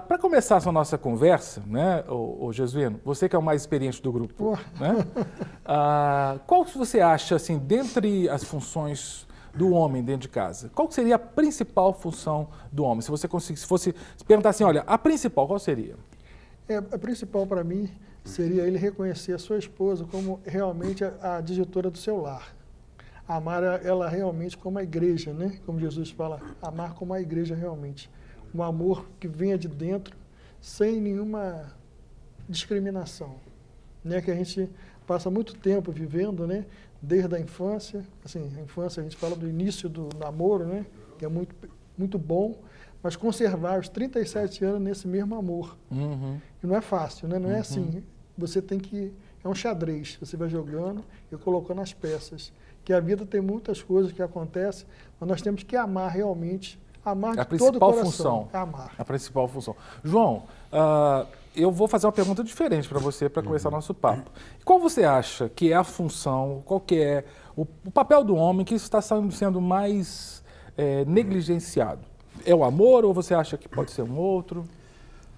Para começar essa nossa conversa, né, o Jesuíno, você que é o mais experiente do grupo, né, qual você acha, assim, dentre as funções do homem dentro de casa, qual seria a principal função do homem? Se você conseguisse, se fosse perguntar assim, olha, a principal, qual seria? A principal para mim seria ele reconhecer a sua esposa como realmente a diretora do seu lar. Amar ela realmente como a igreja, né? Como Jesus fala, amar como a igreja realmente. Um amor que venha de dentro, sem nenhuma discriminação. Né? Que a gente passa muito tempo vivendo, né? Desde a infância. Assim, a infância a gente fala do início do namoro, né? Que é muito, muito bom, mas conservar os 37 anos nesse mesmo amor. E não é fácil, né? Não é assim. Você tem que... É um xadrez. Você vai jogando e colocando as peças. Que a vida tem muitas coisas que acontecem, mas nós temos que amar realmente, amar de todo o coração. Amar. A principal função. João, eu vou fazer uma pergunta diferente para você para começar o nosso papo. Qual você acha que é a função, qual que é o papel do homem que está sendo mais negligenciado? É o amor ou você acha que pode ser um outro?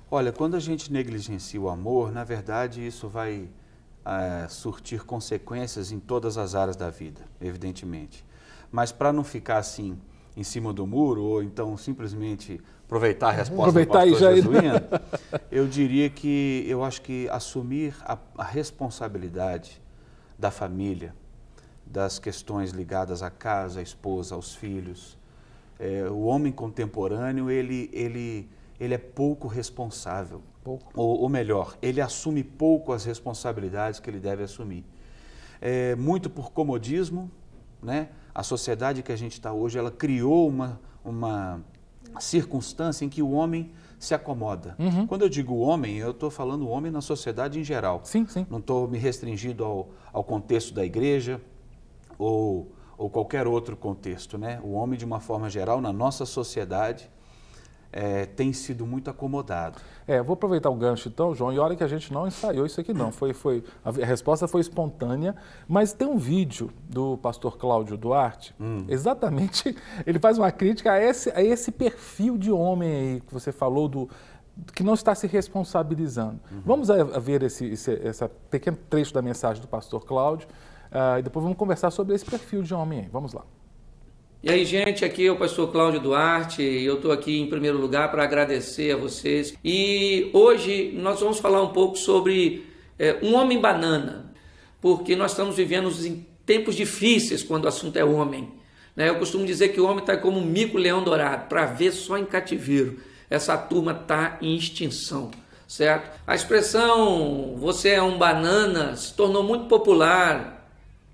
Olha, quando a gente negligencia o amor, na verdade isso vai surtir consequências em todas as áreas da vida, evidentemente. Mas para não ficar assim em cima do muro, ou então simplesmente aproveitar a resposta do pastor Jesuíno, eu diria que eu acho que assumir a responsabilidade da família, das questões ligadas à casa, à esposa, aos filhos. O homem contemporâneo, ele é pouco responsável. Ou melhor, ele assume pouco as responsabilidades que ele deve assumir. Muito por comodismo, né? A sociedade que a gente está hoje, ela criou uma circunstância em que o homem se acomoda. Quando eu digo homem, eu estou falando homem na sociedade em geral. Sim, sim. Não estou me restringindo ao contexto da igreja ou qualquer outro contexto, né? O homem, de uma forma geral, na nossa sociedade, tem sido muito acomodado. Vou aproveitar o gancho então, João, e olha que a gente não ensaiou isso aqui não, a resposta foi espontânea, mas tem um vídeo do pastor Cláudio Duarte, exatamente, ele faz uma crítica a esse perfil de homem aí que você falou, que não está se responsabilizando. Vamos ver esse pequeno trecho da mensagem do pastor Cláudio, e depois vamos conversar sobre esse perfil de homem aí, vamos lá. E aí, gente, aqui é o pastor Cláudio Duarte e eu estou aqui em primeiro lugar para agradecer a vocês. E hoje nós vamos falar um pouco sobre um homem banana, porque nós estamos vivendo em tempos difíceis quando o assunto é homem. Né? Eu costumo dizer que o homem está como um mico-leão dourado, para ver só em cativeiro. Essa turma está em extinção, certo? A expressão "você é um banana" se tornou muito popular,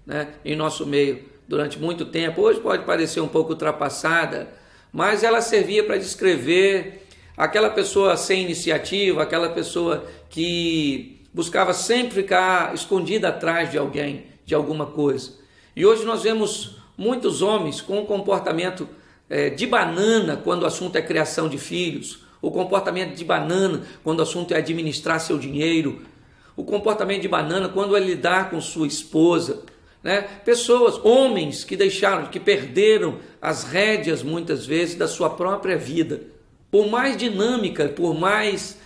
né, em nosso meio. Durante muito tempo, hoje pode parecer um pouco ultrapassada, mas ela servia para descrever aquela pessoa sem iniciativa, aquela pessoa que buscava sempre ficar escondida atrás de alguém, de alguma coisa. E hoje nós vemos muitos homens com um comportamento de banana quando o assunto é criação de filhos, o comportamento de banana quando o assunto é administrar seu dinheiro, o comportamento de banana quando é lidar com sua esposa. Né? Pessoas, homens que perderam as rédeas muitas vezes da sua própria vida. Por mais dinâmica, por mais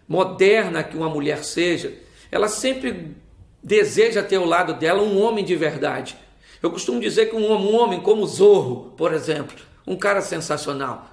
moderna que uma mulher seja, ela sempre deseja ter ao lado dela um homem de verdade. Eu costumo dizer que um homem como Zorro, por exemplo, um cara sensacional,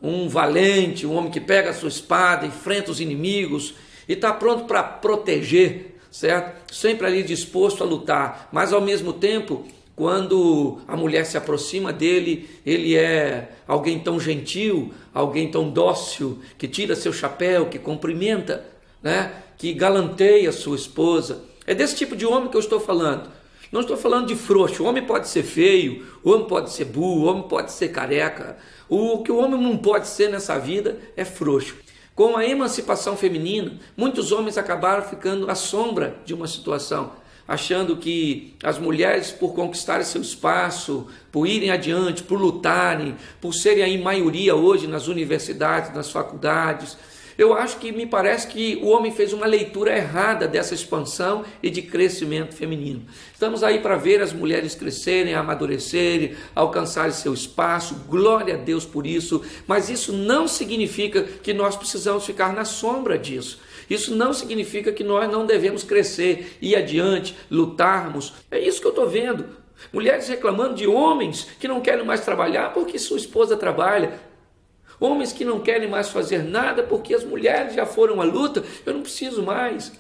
um valente, um homem que pega a sua espada, enfrenta os inimigos e está pronto para proteger, certo? Sempre ali disposto a lutar, mas ao mesmo tempo, quando a mulher se aproxima dele, ele é alguém tão gentil, alguém tão dócil, que tira seu chapéu, que cumprimenta, né? Que galanteia sua esposa. É desse tipo de homem que eu estou falando. Não estou falando de frouxo. O homem pode ser feio, o homem pode ser burro, o homem pode ser careca. O que o homem não pode ser nessa vida é frouxo. Com a emancipação feminina, muitos homens acabaram ficando à sombra de uma situação, achando que as mulheres, por conquistarem seu espaço, por irem adiante, por lutarem, por serem aí maioria hoje nas universidades, nas faculdades, Eu acho que me parece que o homem fez uma leitura errada dessa expansão e de crescimento feminino. Estamos aí para ver as mulheres crescerem, amadurecerem, alcançarem seu espaço, glória a Deus por isso, mas isso não significa que nós precisamos ficar na sombra disso. Isso não significa que nós não devemos crescer, ir adiante, lutarmos. É isso que eu estou vendo. Mulheres reclamando de homens que não querem mais trabalhar porque sua esposa trabalha. Homens que não querem mais fazer nada porque as mulheres já foram à luta, eu não preciso mais.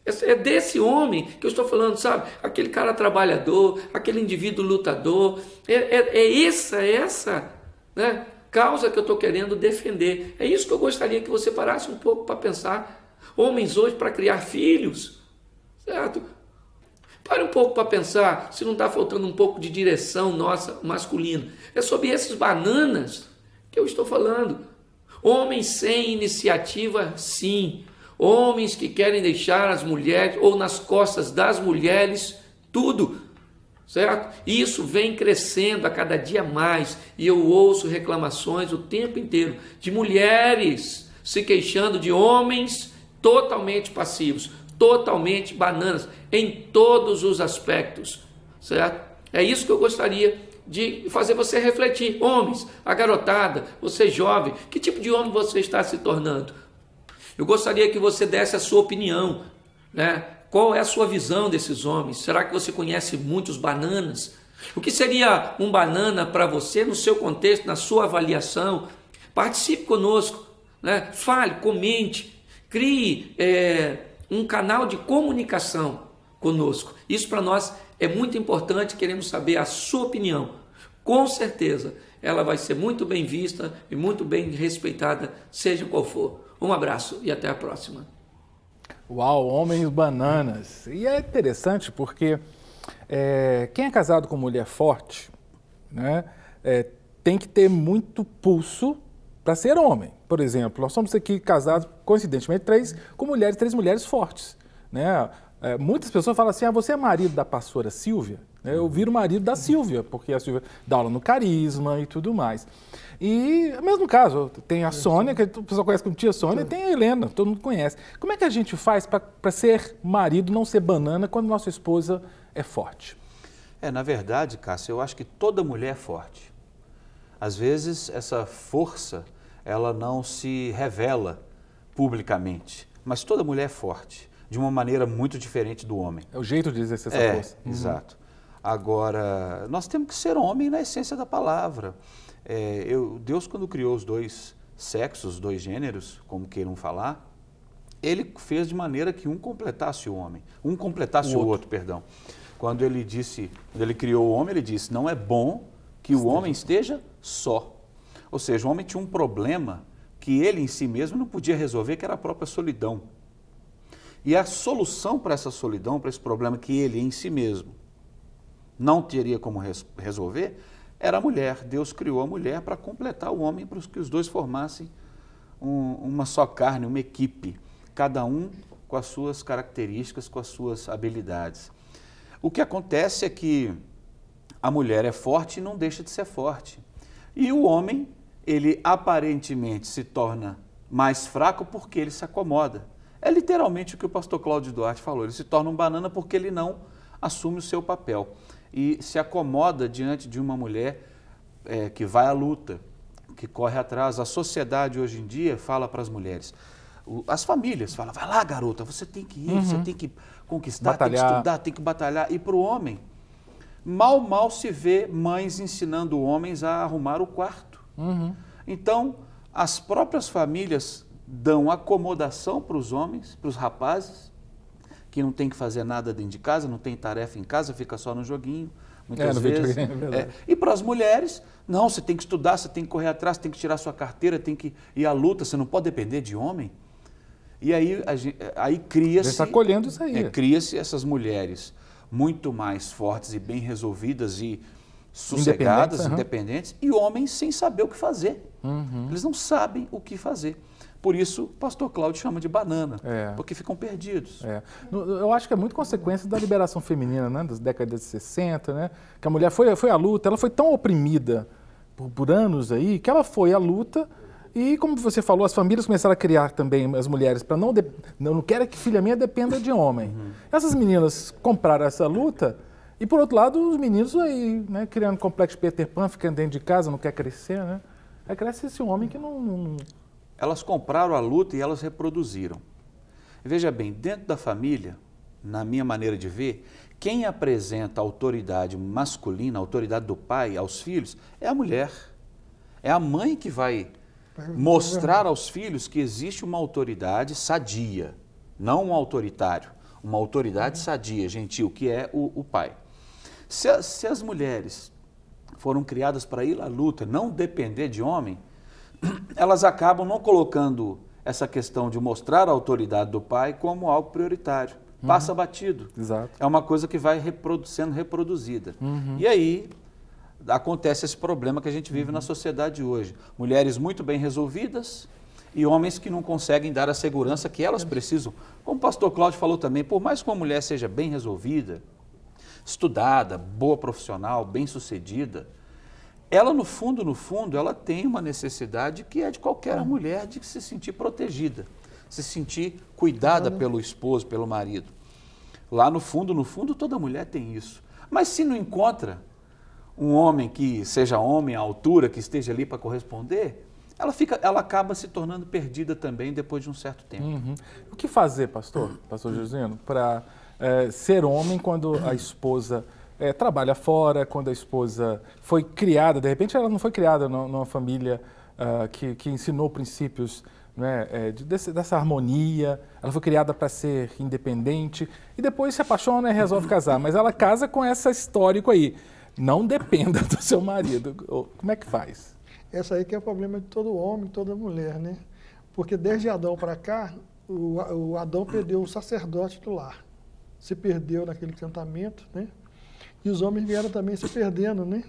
É desse homem que eu estou falando, sabe? Aquele cara trabalhador, aquele indivíduo lutador. É essa, né, causa que eu estou querendo defender. É isso que eu gostaria que você parasse um pouco para pensar. Homens hoje para criar filhos, certo? Pare um pouco para pensar se não está faltando um pouco de direção nossa masculina. É sobre esses bananas que eu estou falando. Homens sem iniciativa, sim. Homens que querem deixar as mulheres, ou nas costas das mulheres, tudo, certo? E isso vem crescendo a cada dia mais. E eu ouço reclamações o tempo inteiro de mulheres se queixando de homens totalmente passivos, totalmente bananas, em todos os aspectos, certo? É isso que eu gostaria de fazer você refletir. Homens, a garotada, você jovem, que tipo de homem você está se tornando? Eu gostaria que você desse a sua opinião, né? Qual é a sua visão desses homens? Será que você conhece muitos bananas? O que seria um banana para você no seu contexto, na sua avaliação? Participe conosco, né? Fale, comente, crie um canal de comunicação conosco. Isso para nós é muito importante, queremos saber a sua opinião. Com certeza, ela vai ser muito bem vista e muito bem respeitada, seja qual for. Um abraço e até a próxima. Uau, homens bananas. E é interessante porque quem é casado com mulher forte, né, tem que ter muito pulso para ser homem. Por exemplo, nós somos aqui casados, coincidentemente, três mulheres fortes, né? Muitas pessoas falam assim, você é marido da pastora Silvia? Eu viro marido da Silvia, porque a Silvia dá aula no Carisma e tudo mais. E, no mesmo caso, tem a Sônia, que o pessoal conhece como tia Sônia, e tem a Helena, todo mundo conhece. Como é que a gente faz para ser marido, não ser banana, quando nossa esposa é forte? Na verdade, Cássio, eu acho que toda mulher é forte. Às vezes, essa força, ela não se revela publicamente, mas toda mulher é forte, de uma maneira muito diferente do homem. É o jeito de exercer essa força. Exato. Agora, nós temos que ser homem na essência da palavra. Deus, quando criou os dois sexos, os dois gêneros, como queiram falar, ele fez de maneira que um completasse o homem, um completasse o outro, perdão. Quando ele criou o homem, ele disse, não é bom que o homem esteja só. Ou seja, o homem tinha um problema que ele em si mesmo não podia resolver, que era a própria solidão. E a solução para essa solidão, para esse problema que ele em si mesmo não teria como resolver, era a mulher. Deus criou a mulher para completar o homem, para que os dois formassem uma só carne, uma equipe, cada um com as suas características, com as suas habilidades. O que acontece é que a mulher é forte e não deixa de ser forte. E o homem, ele aparentemente se torna mais fraco porque ele se acomoda. É literalmente o que o pastor Cláudio Duarte falou, ele se torna um banana porque ele não assume o seu papel e se acomoda diante de uma mulher que vai à luta, que corre atrás. A sociedade hoje em dia fala para as mulheres, as famílias falam, vai lá garota, você tem que ir, você tem que conquistar, tem que estudar, tem que batalhar. E para o homem, mal se vê mães ensinando homens a arrumar o quarto. Então, as próprias famílias dão acomodação para os homens, para os rapazes, que não tem que fazer nada dentro de casa, não tem tarefa em casa, fica só no joguinho, muitas vezes. E para as mulheres, não, você tem que estudar, você tem que correr atrás, você tem que tirar sua carteira, tem que ir à luta, você não pode depender de homem. E aí cria-se... Você está colhendo isso aí. Cria-se essas mulheres muito mais fortes e bem resolvidas e sossegadas, independentes, e homens sem saber o que fazer. Eles não sabem o que fazer. Por isso, o pastor Cláudio chama de banana, porque ficam perdidos. Eu acho que é muito consequência da liberação feminina, né, das décadas de 60, né, que a mulher foi à luta, ela foi tão oprimida por anos aí, que ela foi à luta E como você falou, as famílias começaram a criar também as mulheres para não quero que filha minha dependa de homem. Essas meninas compraram essa luta e, por outro lado, os meninos aí, né, criando complexo de Peter Pan, ficando dentro de casa, não quer crescer, né? Aí cresce esse homem que não... Elas compraram a luta e elas reproduziram. Veja bem, dentro da família, na minha maneira de ver, quem apresenta a autoridade masculina, a autoridade do pai aos filhos, é a mulher. É a mãe que vai mostrar aos filhos que existe uma autoridade sadia, não um autoritário, uma autoridade sadia, gentil, que é o pai. Se as mulheres foram criadas para ir à luta, não depender de homem, elas acabam não colocando essa questão de mostrar a autoridade do pai como algo prioritário. Passa batido. Exato. É uma coisa que vai sendo reproduzida. E aí acontece esse problema que a gente vive na sociedade hoje. Mulheres muito bem resolvidas e homens que não conseguem dar a segurança que elas precisam. Como o pastor Cláudio falou também, por mais que uma mulher seja bem resolvida, estudada, boa profissional, bem-sucedida, ela no fundo, ela tem uma necessidade que é de qualquer mulher de se sentir protegida, se sentir cuidada pelo esposo, pelo marido. Lá no fundo, toda mulher tem isso. Mas se não encontra um homem que seja homem à altura, que esteja ali para corresponder, ela acaba se tornando perdida também depois de um certo tempo. O que fazer, pastor Josino, para ser homem quando a esposa trabalha fora, quando a esposa foi criada, de repente ela não foi criada numa família que ensinou princípios, né, dessa harmonia, ela foi criada para ser independente e depois se apaixona e resolve casar, mas ela casa com esse histórico aí. Não dependa do seu marido. Como é que faz? Esse aí que é o problema de todo homem, toda mulher, né? Porque desde Adão para cá, o Adão perdeu o sacerdote do lar. Se perdeu naquele encantamento, né? E os homens vieram também se perdendo, né?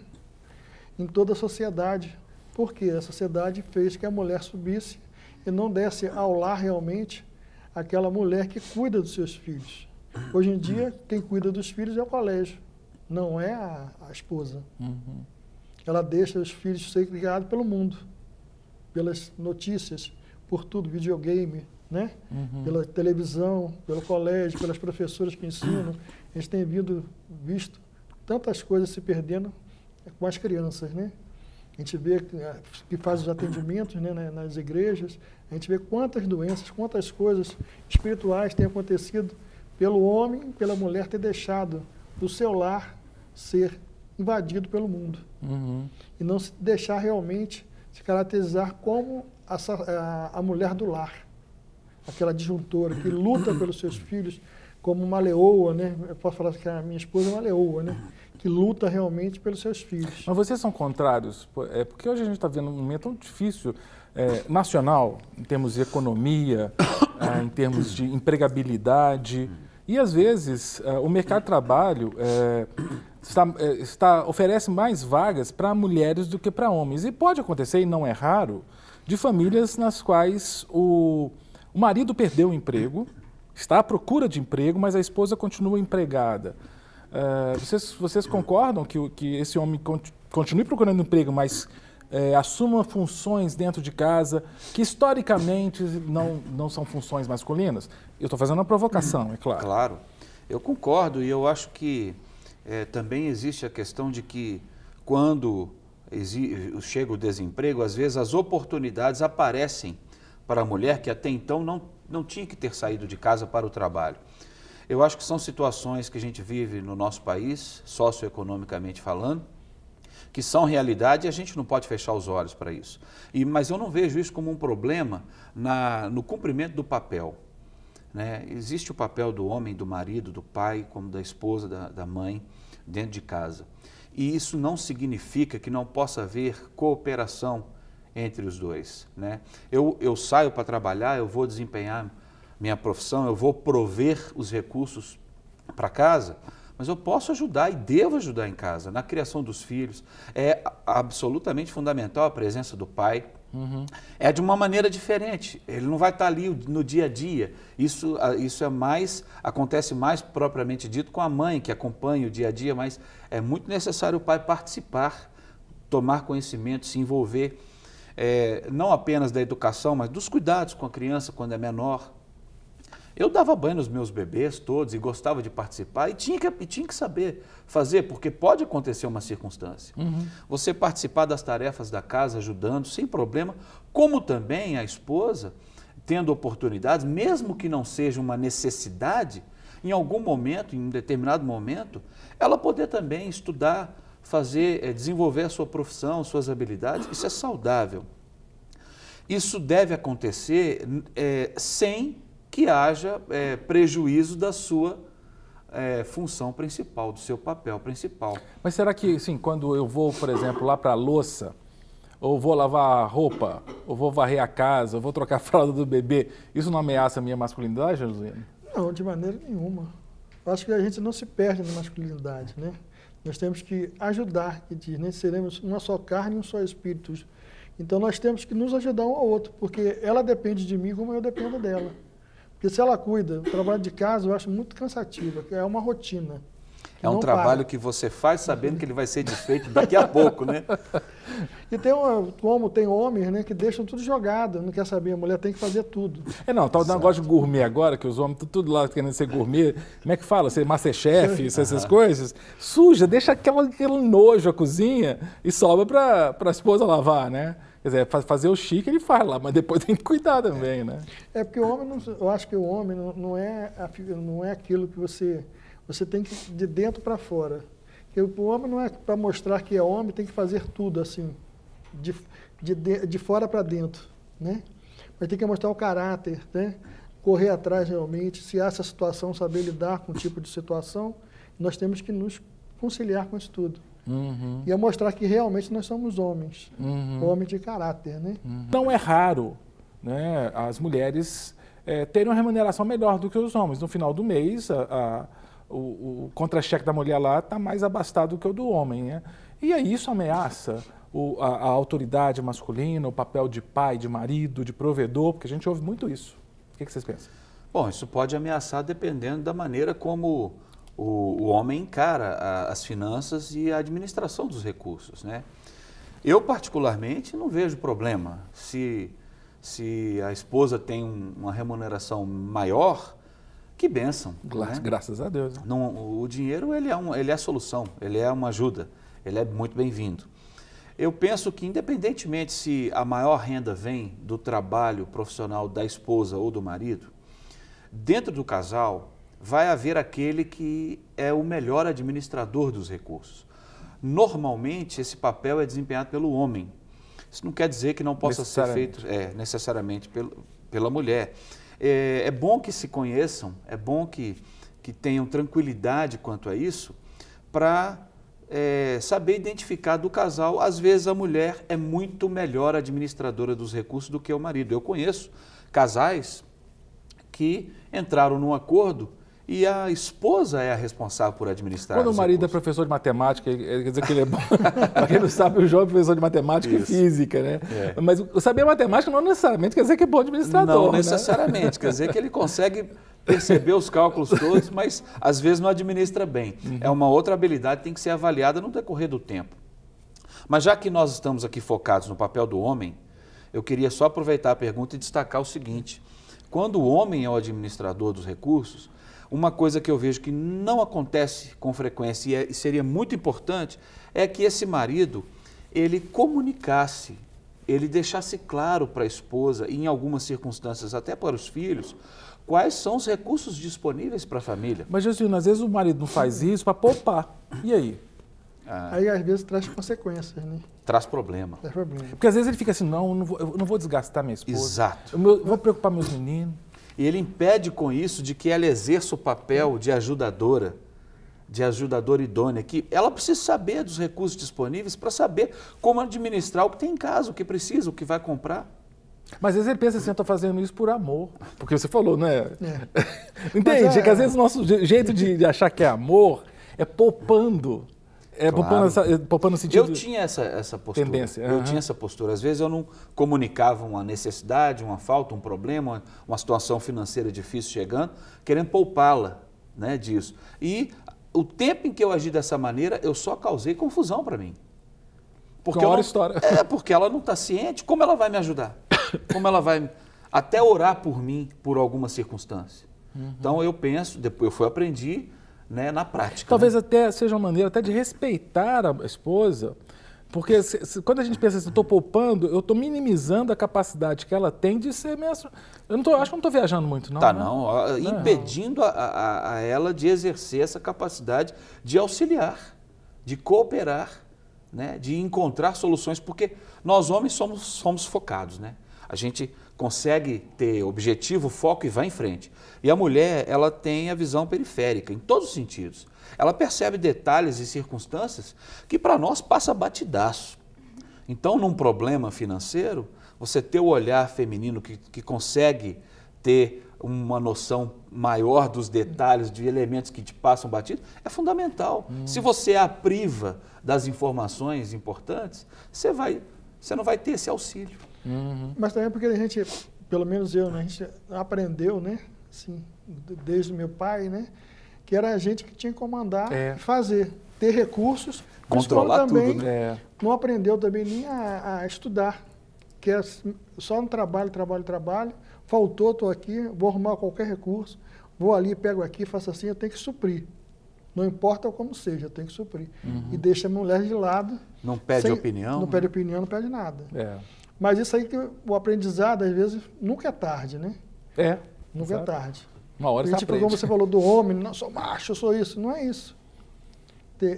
Em toda a sociedade. Porque a sociedade fez que a mulher subisse e não desse ao lar realmente aquela mulher que cuida dos seus filhos. Hoje em dia, quem cuida dos filhos é o colégio. Não é a esposa. Ela deixa os filhos ser criados pelo mundo, pelas notícias, por tudo, videogame, né? Pela televisão, pelo colégio, pelas professoras que ensinam. A gente tem visto tantas coisas se perdendo com as crianças, né? A gente vê que faz os atendimentos, né, nas igrejas, a gente vê quantas doenças, quantas coisas espirituais têm acontecido pelo homem, pela mulher ter deixado o seu lar ser invadido pelo mundo. E não se deixar realmente se caracterizar como a mulher do lar, aquela disjuntora que luta pelos seus filhos como uma leoa, né? Eu posso falar que a minha esposa é uma leoa, né? Que luta realmente pelos seus filhos. Mas vocês são contrários? Porque hoje a gente está vendo um momento tão difícil, nacional, em termos de economia, em termos de empregabilidade. E, às vezes, o mercado de trabalho oferece mais vagas para mulheres do que para homens. E pode acontecer, e não é raro, de famílias nas quais o marido perdeu o emprego, está à procura de emprego, mas a esposa continua empregada. Vocês concordam que esse homem continue procurando emprego, mas assuma funções dentro de casa que historicamente não são funções masculinas? Eu estou fazendo uma provocação, é claro. Claro, eu concordo e eu acho que também existe a questão de que quando chega o desemprego, às vezes as oportunidades aparecem para a mulher que até então não tinha que ter saído de casa para o trabalho. Eu acho que são situações que a gente vive no nosso país, socioeconomicamente falando, que são realidade e a gente não pode fechar os olhos para isso. Mas eu não vejo isso como um problema no cumprimento do papel, né? Existe o papel do homem, do marido, do pai, como da esposa, da mãe, dentro de casa. E isso não significa que não possa haver cooperação entre os dois, né? Eu saio para trabalhar, eu vou desempenhar minha profissão, eu vou prover os recursos para casa, mas eu posso ajudar e devo ajudar em casa, na criação dos filhos. É absolutamente fundamental a presença do pai. É de uma maneira diferente, ele não vai estar ali no dia a dia. Isso acontece mais propriamente dito com a mãe, que acompanha o dia a dia, mas é muito necessário o pai participar, tomar conhecimento, se envolver. não apenas da educação, mas dos cuidados com a criança quando é menor. Eu dava banho nos meus bebês todos e gostava de participar e tinha que saber fazer, porque pode acontecer uma circunstância. Você participar das tarefas da casa, ajudando, sem problema, como também a esposa, tendo oportunidades, mesmo que não seja uma necessidade, em algum momento, em um determinado momento, ela poder também estudar, desenvolver a sua profissão, suas habilidades. Isso é saudável. Isso deve acontecer sem que haja prejuízo da sua função principal, do seu papel principal. Mas será que, assim, quando eu vou, por exemplo, lá para a louça, ou vou lavar a roupa, ou vou varrer a casa, ou vou trocar a fralda do bebê, isso não ameaça a minha masculinidade, Josiane? Não, de maneira nenhuma. Eu acho que a gente não se perde na masculinidade, né? Nós temos que ajudar, que diz, né? Seremos uma só carne e um só espírito. Então nós temos que nos ajudar um ao outro, porque ela depende de mim como eu dependo dela. Porque se ela cuida, o trabalho de casa eu acho muito cansativo, é uma rotina. É um trabalho que você faz sabendo que ele vai ser desfeito daqui a pouco, né? E como tem homens, né, que deixam tudo jogado, não quer saber, a mulher tem que fazer tudo. Tá o negócio de gourmet agora, que os homens estão tudo lá querendo ser gourmet, como é que fala? Ser Masterchef, essas coisas, suja, deixa aquele nojo a cozinha e sobra para a esposa lavar, né? Quer dizer, fazer o chique ele faz lá, mas depois tem que cuidar também, né? Porque o homem, eu acho que o homem não é aquilo que você tem que ir de dentro para fora. Porque o homem não é para mostrar que é homem, tem que fazer tudo assim, de fora para dentro, né? Mas tem que mostrar o caráter, né? Correr atrás realmente, se há essa situação, saber lidar com o tipo de situação, nós temos que nos conciliar com isso tudo. E é mostrar que realmente nós somos homens, homens de caráter, né? Não é raro, né, as mulheres terem uma remuneração melhor do que os homens. No final do mês, o contra-cheque da mulher lá está mais abastado do que o do homem, né? E aí isso ameaça a autoridade masculina, o papel de pai, de marido, de provedor, porque a gente ouve muito isso. O que vocês pensam? Bom, isso pode ameaçar dependendo da maneira como o homem encara as finanças e a administração dos recursos, né? Eu, particularmente, não vejo problema. Se a esposa tem uma remuneração maior, que bênção. Graças a Deus. Não, o dinheiro ele é a solução, ele é uma ajuda, ele é muito bem-vindo. Eu penso que, independentemente se a maior renda vem do trabalho profissional da esposa ou do marido, dentro do casal vai haver aquele que é o melhor administrador dos recursos. Normalmente, esse papel é desempenhado pelo homem. Isso não quer dizer que não possa ser feito necessariamente pela mulher. É bom que se conheçam, é bom que tenham tranquilidade quanto a isso, para saber identificar do casal. Às vezes a mulher é muito melhor administradora dos recursos do que o marido. Eu conheço casais que entraram num acordo e a esposa é a responsável por administrar. Quando o marido é professor de matemática, quer dizer que ele é bom. Para quem não sabe, o João é professor de matemática e física, né? Mas saber matemática não necessariamente quer dizer que é bom administrador. Não necessariamente, quer dizer que ele consegue perceber os cálculos todos, mas às vezes não administra bem. É uma outra habilidade que tem que ser avaliada no decorrer do tempo. Mas já que nós estamos aqui focados no papel do homem, eu queria só aproveitar a pergunta e destacar o seguinte: quando o homem é o administrador dos recursos, uma coisa que eu vejo que não acontece com frequência e seria muito importante é que esse marido, ele comunicasse, ele deixasse claro para a esposa e em algumas circunstâncias até para os filhos, quais são os recursos disponíveis para a família. Mas, Josino, às vezes o marido não faz isso para poupar. E aí? Aí às vezes traz consequências, né? Traz problema. Traz problema. Porque às vezes ele fica assim, eu não vou desgastar minha esposa. Exato. Eu vou preocupar meus meninos. E ele impede com isso de que ela exerça o papel de ajudadora idônea, que ela precisa saber dos recursos disponíveis para saber como administrar o que tem em casa, o que precisa, o que vai comprar. Mas às vezes ele pensa assim, eu estou fazendo isso por amor. Porque você falou, né? Entende? Que às vezes o nosso jeito de achar que é amor é poupando. Poupando no sentido... Eu tinha essa postura. Tendência. Eu tinha essa postura. Às vezes eu não comunicava uma necessidade, uma falta, um problema, uma situação financeira difícil chegando, querendo poupá-la, né, disso. E o tempo em que eu agi dessa maneira, eu só causei confusão para mim. Porque porque ela não está ciente. Como ela vai me ajudar? Como ela vai até orar por mim, por alguma circunstância? Então eu penso, depois eu aprendi, né, na prática. Talvez até seja uma maneira até de respeitar a esposa, porque quando a gente pensa assim, estou poupando, eu estou minimizando a capacidade que ela tem de ser mesmo. Acho que não estou viajando muito, não. Tá, né? não. Impedindo a ela de exercer essa capacidade de auxiliar, de cooperar, né, de encontrar soluções, porque nós homens somos focados, né? A gente consegue ter objetivo, foco e vai em frente. E a mulher, ela tem a visão periférica, em todos os sentidos. Ela percebe detalhes e circunstâncias que para nós passa batidaço. Então, num problema financeiro, você ter o olhar feminino que consegue ter uma noção maior dos detalhes, de elementos que te passam batido, é fundamental. Se você a priva das informações importantes, você não vai ter esse auxílio. Mas também porque a gente, pelo menos eu, né, a gente aprendeu, né, assim, desde meu pai, né, que era a gente que tinha que comandar, fazer, ter recursos, controlar também tudo, né? Não aprendeu também nem a estudar, que é só no trabalho, faltou, estou aqui, vou arrumar qualquer recurso, vou ali, pego aqui, faço assim, eu tenho que suprir. Não importa como seja, eu tenho que suprir. E deixa a mulher de lado. Não pede opinião. Não pede opinião, não pede nada. É. Mas isso aí que o aprendizado, às vezes, nunca é tarde, né? Nunca é tarde. Uma hora você tipo, aprende. como você falou do homem, não sou macho, eu sou isso. Não é isso.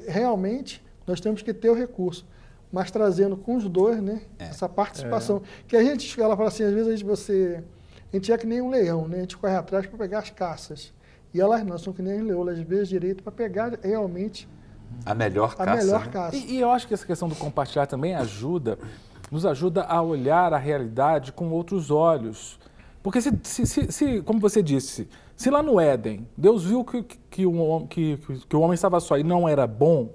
Realmente, nós temos que ter o recurso, mas trazendo com os dois, né? Essa participação. Que a gente, ela fala assim, às vezes a gente é que nem um leão, né? A gente corre atrás para pegar as caças. E elas não, são que nem leão, elas vezes direito para pegar realmente a melhor caça. E eu acho que essa questão do compartilhar também nos ajuda a olhar a realidade com outros olhos. Porque como você disse, se lá no Éden, Deus viu que o homem estava só e não era bom,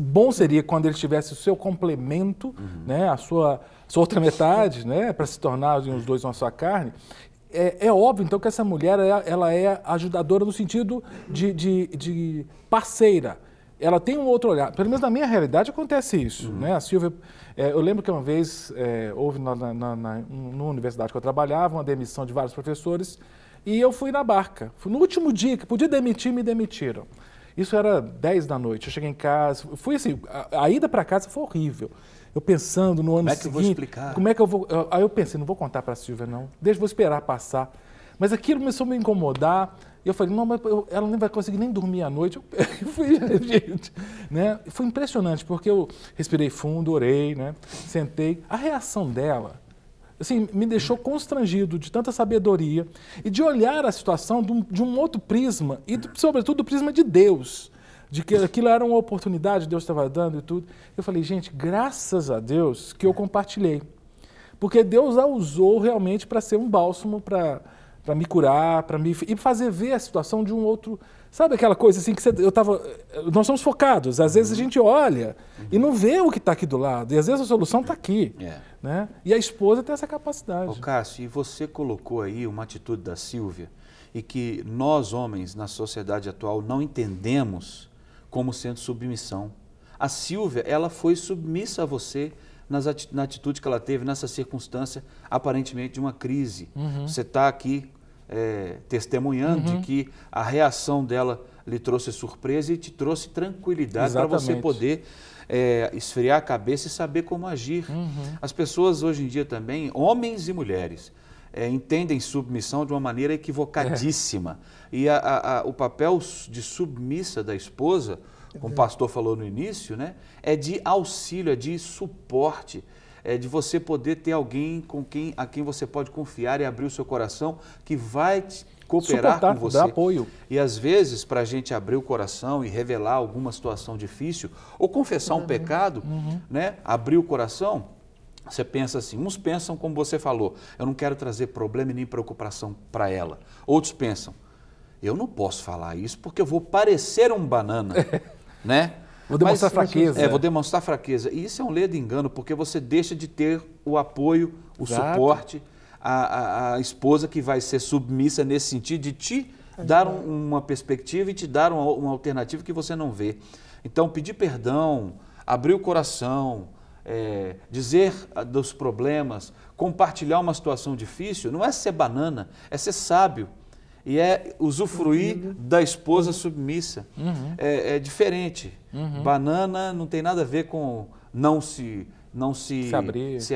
bom seria quando ele tivesse o seu complemento, né, a sua outra metade, né, para se tornar os dois uma só carne. É óbvio, então, que essa mulher ela é ajudadora no sentido de parceira. Ela tem um outro olhar. Pelo menos na minha realidade acontece isso. Né? A Silvia, eu lembro que uma vez houve numa universidade que eu trabalhava uma demissão de vários professores e eu fui na barca. No último dia que podia demitir, me demitiram. Isso era 10 da noite. Eu cheguei em casa, fui assim, a ida para casa foi horrível. Eu pensando no ano seguinte, como é que eu vou explicar? Como é que eu vou... Aí eu pensei, não vou contar para a Silvia, não. Vou esperar passar. Mas aquilo começou a me incomodar. E eu falei, não, mas ela nem vai conseguir nem dormir à noite. Eu fui, gente, né? Foi impressionante, porque eu respirei fundo, orei, né? Sentei. A reação dela, assim, me deixou constrangido de tanta sabedoria e de olhar a situação de um outro prisma e, sobretudo, do prisma de Deus. De que aquilo era uma oportunidade que Deus estava dando e tudo. Eu falei, gente, graças a Deus que eu compartilhei. Porque Deus a usou realmente para ser um bálsamo, para me curar, e fazer ver a situação de um outro... Sabe aquela coisa assim que nós somos focados. Às vezes a gente olha e não vê o que está aqui do lado. E às vezes a solução está aqui. Né? E a esposa tem essa capacidade. Ô Cássio, e você colocou aí uma atitude da Silvia e que nós, homens, na sociedade atual, não entendemos como sendo submissão. A Silvia, ela foi submissa a você na atitude que ela teve nessa circunstância, aparentemente de uma crise. Você está aqui testemunhando de que a reação dela lhe trouxe surpresa e te trouxe tranquilidade para você poder esfriar a cabeça e saber como agir. As pessoas hoje em dia também, homens e mulheres, entendem submissão de uma maneira equivocadíssima. E o papel de submissa da esposa, como o pastor falou no início, né, é de auxílio, é de suporte, é de você poder ter alguém a quem você pode confiar e abrir o seu coração, que vai cooperar com você. Dar apoio. E às vezes, para a gente abrir o coração e revelar alguma situação difícil, ou confessar um pecado, né, abrir o coração, você pensa assim, uns pensam como você falou, eu não quero trazer problema e nem preocupação para ela. Outros pensam, eu não posso falar isso porque eu vou parecer um banana, né? Vou demonstrar fraqueza. Vou demonstrar fraqueza. E isso é um ledo engano, porque você deixa de ter o apoio, o suporte, a esposa que vai ser submissa nesse sentido de te dar uma perspectiva e te dar uma alternativa que você não vê. Então, pedir perdão, abrir o coração, dizer dos problemas, compartilhar uma situação difícil, não é ser banana, é ser sábio. E é usufruir da esposa submissa. É diferente. Banana não tem nada a ver com não se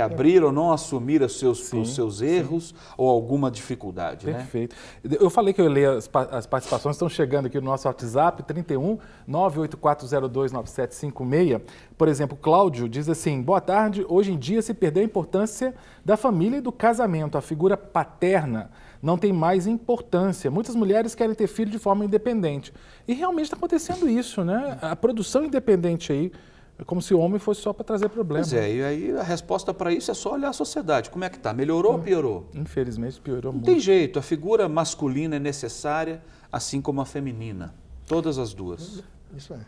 abrir ou não assumir os seus erros ou alguma dificuldade. Perfeito. Né? Eu falei que eu ia ler as participações, estão chegando aqui no nosso WhatsApp, 31 984029756. Por exemplo, Cláudio diz assim, boa tarde, hoje em dia se perdeu a importância da família e do casamento, a figura paterna não tem mais importância. Muitas mulheres querem ter filho de forma independente. E realmente está acontecendo isso, né? A produção independente aí, é como se o homem fosse só para trazer problemas. Pois é, e aí a resposta para isso é só olhar a sociedade. Como é que está? Melhorou ou piorou? Infelizmente piorou muito. Não tem jeito, a figura masculina é necessária, assim como a feminina. Todas as duas. Isso é.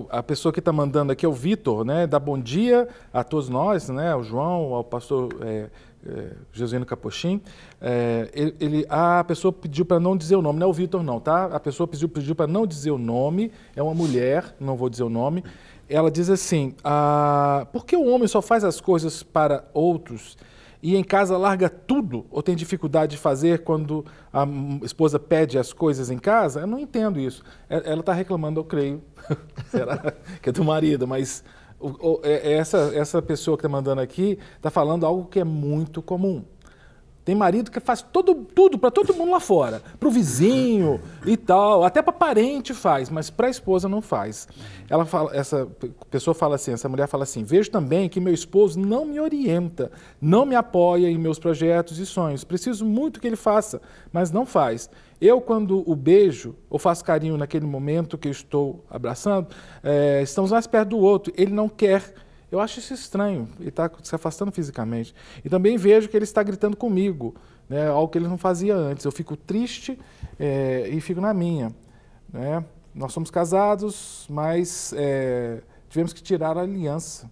A pessoa que está mandando aqui é o Vitor, né? Dá bom dia a todos nós, né? Ao João, ao pastor Jesuíno Capochim. A pessoa pediu para não dizer o nome, não é o Vitor não, tá? A pessoa pediu para não dizer o nome, é uma mulher, não vou dizer o nome. Ela diz assim, por que o homem só faz as coisas para outros e em casa larga tudo ou tem dificuldade de fazer quando a esposa pede as coisas em casa? Eu não entendo isso. Ela está reclamando, eu creio, será que é do marido, mas essa pessoa que está mandando aqui está falando algo que é muito comum. Tem marido que faz tudo para todo mundo lá fora, para o vizinho e tal, até para parente faz, mas para a esposa não faz. Essa pessoa fala assim, essa mulher fala assim, vejo também que meu esposo não me orienta, não me apoia em meus projetos e sonhos. Preciso muito que ele faça, mas não faz. Eu, quando o beijo ou faço carinho naquele momento que eu estou abraçando, estamos mais perto do outro, ele não quer. Eu acho isso estranho, ele está se afastando fisicamente. E também vejo que ele está gritando comigo, né, algo que ele não fazia antes. Eu fico triste e fico na minha. Né? Nós somos casados, mas tivemos que tirar a aliança,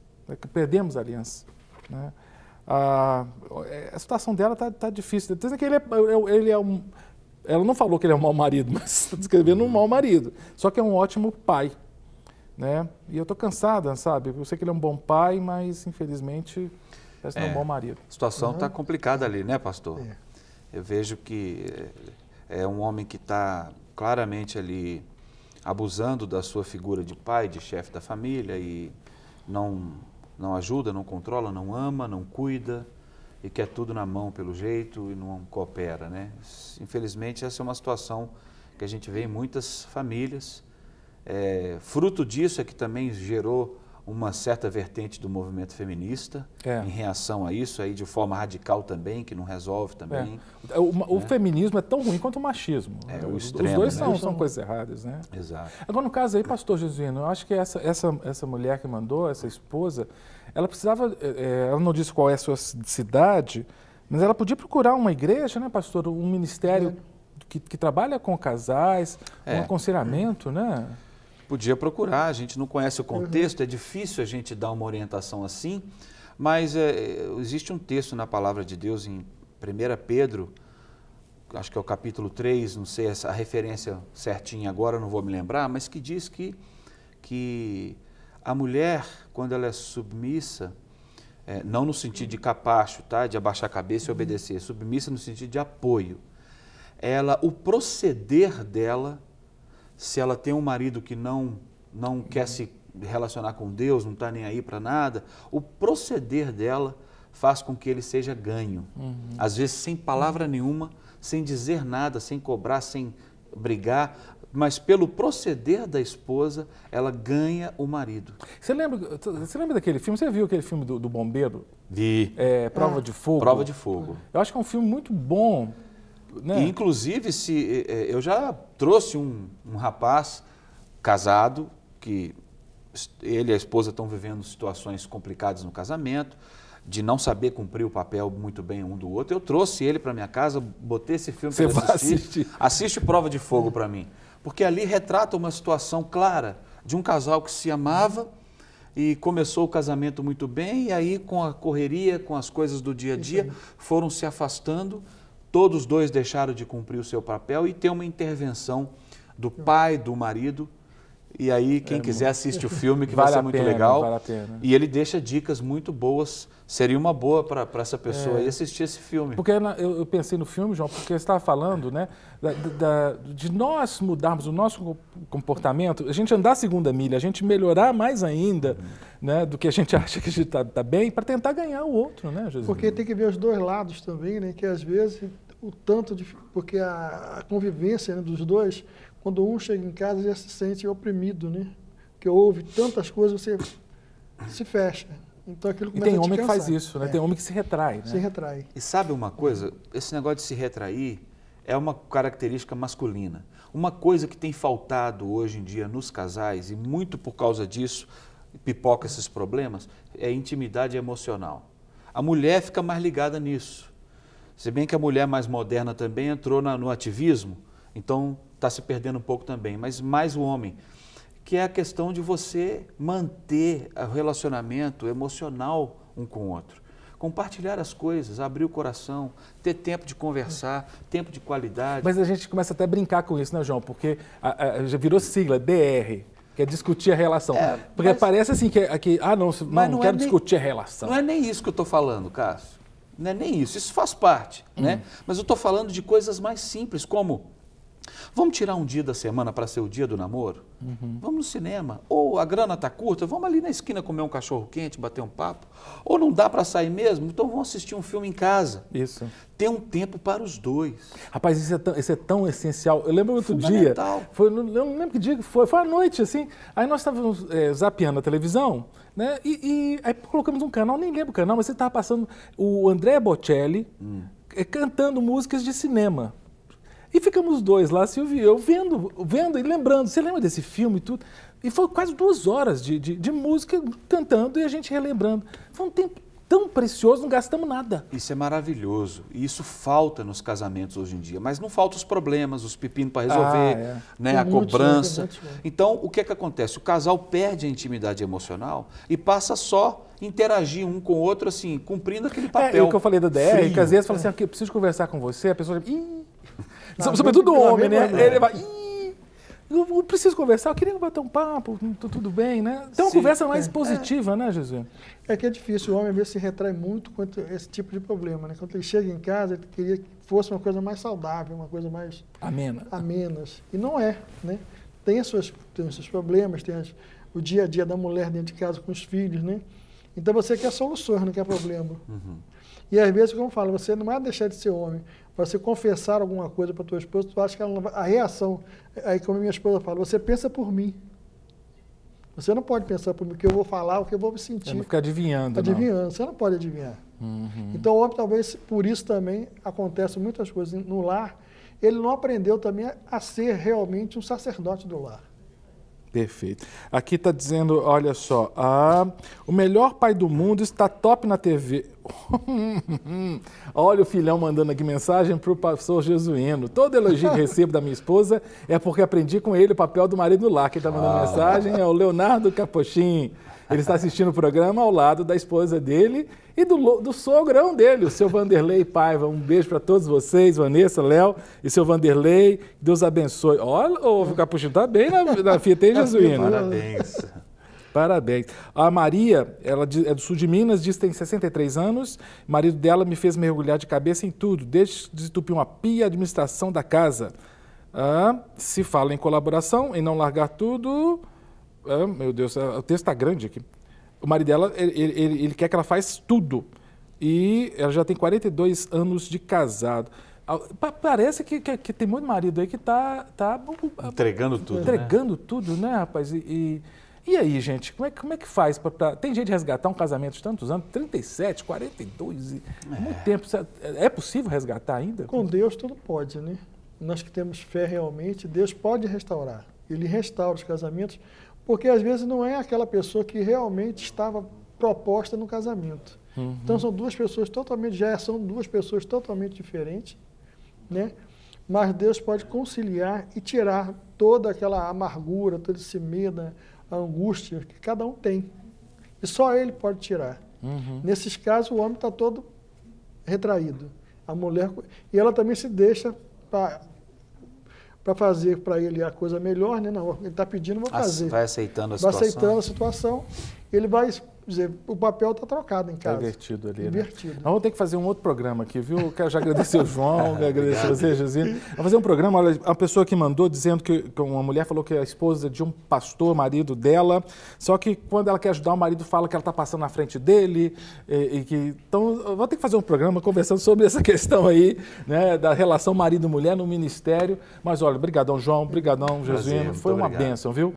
perdemos a aliança. Né? A situação dela está difícil. Dizem que ele é um... Ela não falou que ele é um mau marido, mas está descrevendo um mau marido. Só que é um ótimo pai. Né? E eu estou cansada, sabe? Eu sei que ele é um bom pai, mas infelizmente parece que não é um bom marido. A situação está complicada ali, né, pastor? Eu vejo que é um homem que está claramente ali abusando da sua figura de pai, de chefe da família e não ajuda, não controla, não ama, não cuida e quer tudo na mão pelo jeito e não coopera, né? Infelizmente essa é uma situação que a gente vê em muitas famílias. Fruto disso é que também gerou uma certa vertente do movimento feminista em reação a isso, aí de forma radical também, que não resolve também. O feminismo é tão ruim quanto o machismo. O extremo, os dois são coisas erradas, né? Exato. Agora, no caso aí, pastor Jesuíno, eu acho que essa mulher que mandou, essa esposa, ela precisava, ela não disse qual é a sua cidade, mas ela podia procurar uma igreja, né, pastor? Um ministério que trabalha com casais, um aconselhamento, né? Podia procurar, a gente não conhece o contexto, é difícil a gente dar uma orientação assim, mas existe um texto na Palavra de Deus em 1 Pedro, acho que é o capítulo 3, não sei a referência certinha agora, não vou me lembrar, mas que diz que a mulher, quando ela é submissa, não no sentido de capacho, tá? De abaixar a cabeça e obedecer, submissa no sentido de apoio, o proceder dela, se ela tem um marido que não quer se relacionar com Deus, não está nem aí para nada, o proceder dela faz com que ele seja ganho. Às vezes sem palavra nenhuma, sem dizer nada, sem cobrar, sem brigar, mas pelo proceder da esposa, ela ganha o marido. Você lembra daquele filme? Você viu aquele filme do bombeiro? Vi. Prova de Fogo? Prova de Fogo. Eu acho que é um filme muito bom. Né? E, inclusive, eu já trouxe um rapaz casado, que ele e a esposa estão vivendo situações complicadas no casamento, de não saber cumprir o papel muito bem um do outro. Eu trouxe ele para minha casa, botei esse filme para ele assistir. Assiste Prova de Fogo para mim. Porque ali retrata uma situação clara de um casal que se amava e começou o casamento muito bem, e aí com a correria, com as coisas do dia a dia, foram se afastando. Todos dois deixaram de cumprir o seu papel e tem uma intervenção do pai, do marido, E aí, quem quiser assiste o filme, que Vale vai ser a muito pena, legal. vale a pena. E ele deixa dicas muito boas. Seria uma boa para essa pessoa aí assistir esse filme. Porque eu pensei no filme, João, porque você estava falando, né, de nós mudarmos o nosso comportamento, a gente andar a segunda milha, a gente melhorar mais ainda, né, do que a gente acha que a gente está bem, para tentar ganhar o outro, né, Jesus? Porque tem que ver os dois lados também, né? Que às vezes o tanto de... Porque a convivência, né, dos dois, quando um chega em casa já se sente oprimido, né? Porque ouve tantas coisas, você se fecha. Então aquilo E começa tem a te homem que faz cansar. isso, né? Tem homem que se retrai, né? Se retrai. E sabe uma coisa? Esse negócio de se retrair é uma característica masculina. Uma coisa que tem faltado hoje em dia nos casais, e muito por causa disso pipoca esses problemas, é intimidade emocional. A mulher fica mais ligada nisso. Se bem que a mulher mais moderna também entrou no ativismo, então está se perdendo um pouco também, mas mais o homem, que é a questão de você manter o relacionamento emocional um com o outro. Compartilhar as coisas, abrir o coração, ter tempo de conversar, tempo de qualidade. Mas a gente começa até a brincar com isso, né, João? Porque já virou sigla, DR, que é discutir a relação. Porque parece assim que não quero discutir a relação. Não é nem isso que eu estou falando, Cássio. Não é nem isso, isso faz parte, né? Mas eu estou falando de coisas mais simples, como vamos tirar um dia da semana para ser o dia do namoro? Vamos no cinema. Ou a grana está curta, vamos ali na esquina comer um cachorro quente, bater um papo. Ou não dá para sair mesmo, então vamos assistir um filme em casa. Isso. Ter um tempo para os dois. Rapaz, isso é tão essencial. Eu lembro outro dia, eu não lembro que dia que foi à noite, assim, aí nós estávamos zapeando a televisão, né, e aí colocamos um canal, nem lembro o canal, mas você estava passando o Andrea Bocelli cantando músicas de cinema. E ficamos os dois lá, Silvio e eu, vendo e lembrando. Você lembra desse filme e tudo? E foi quase 2 horas de música cantando e a gente relembrando. Foi um tempo tão precioso, não gastamos nada. Isso é maravilhoso. E isso falta nos casamentos hoje em dia. Mas não falta os problemas, os pepinos para resolver, né, a cobrança. Então, o que é que acontece? O casal perde a intimidade emocional e passa só interagir um com o outro, assim, cumprindo aquele papel. É o que eu falei do DR, que às vezes fala assim, eu preciso conversar com você, a pessoa... Sobretudo o homem, né? Ele vai... Eu preciso conversar, eu queria bater um papo, tudo bem, né? Então, uma conversa mais positiva, né, Jesus? É que é difícil, o homem às vezes se retrai muito quanto a esse tipo de problema, né? Quando ele chega em casa, ele queria que fosse uma coisa mais saudável, uma coisa mais... Amenas. E não é, né? Tem os seus problemas, tem o dia a dia da mulher dentro de casa com os filhos, né? Então, você quer soluções, não quer problema. E às vezes, como eu falo, você não vai deixar de ser homem. Para você confessar alguma coisa para a tua esposa, tu acha que ela não vai... A reação, aí como minha esposa fala, você pensa por mim. Você não pode pensar por mim, o que eu vou falar, o que eu vou me sentir. Não ficar adivinhando. Você não pode adivinhar. Então, o homem, talvez, por isso também, acontecem muitas coisas no lar, ele não aprendeu também a ser realmente um sacerdote do lar. Perfeito. Aqui está dizendo, olha só, o melhor pai do mundo está top na TV. Olha o filhão mandando aqui mensagem para o pastor Jesuíno. Todo elogio que recebo da minha esposa é porque aprendi com ele o papel do marido no lar. Quem está mandando mensagem é o Leonardo Capochim. Ele está assistindo o programa ao lado da esposa dele e do sogrão dele, o seu Vanderlei Paiva. Um beijo para todos vocês, Vanessa, Léo e seu Vanderlei. Deus abençoe. Olha, o Capuchinho está bem na Fiat Jesuíno. Parabéns. Parabéns. A Maria, ela é do sul de Minas, diz que tem 63 anos. O marido dela me fez mergulhar de cabeça em tudo, desde desentupir uma pia, a administração da casa. Se fala em colaboração, em não largar tudo... meu Deus, o texto está grande aqui. O marido dela, ele quer que ela faça tudo. E ela já tem 42 anos de casado. Parece que tem muito marido aí que está entregando tudo. Entregando tudo, né, rapaz? E aí, gente, como é que faz? Tem gente resgatar um casamento de tantos anos, 37, 42, muito tempo. É possível resgatar ainda? Com Deus tudo pode, né? Nós que temos fé realmente, Deus pode restaurar. Ele restaura os casamentos, porque às vezes não é aquela pessoa que realmente estava proposta no casamento. Então são duas pessoas totalmente diferentes, né? Mas Deus pode conciliar e tirar toda aquela amargura, todo esse medo, a angústia que cada um tem. E só Ele pode tirar. Nesses casos o homem está todo retraído. A mulher, e ela também se deixa para fazer para ele a coisa melhor, né? Não, ele está pedindo, vou fazer. Vai aceitando a Vai situação. aceitando a situação, ele vai dizer, o papel está trocado em casa. Está invertido ali, Invertido. Nós vamos ter que fazer um outro programa aqui, viu? Quero já agradecer o João, agradecer você, Josino. Vamos fazer um programa, olha, a pessoa que mandou dizendo que uma mulher falou que é a esposa de um pastor, marido dela, só que quando ela quer ajudar, o marido fala que ela está passando na frente dele, então eu vou ter que fazer um programa conversando sobre essa questão aí, né, da relação marido-mulher no ministério. Mas olha, brigadão, João, brigadão, Josino, foi uma bênção, viu?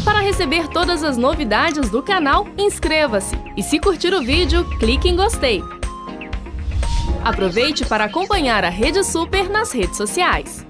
Para receber todas as novidades do canal, inscreva-se e se curtir o vídeo, clique em gostei. Aproveite para acompanhar a Rede Super nas redes sociais.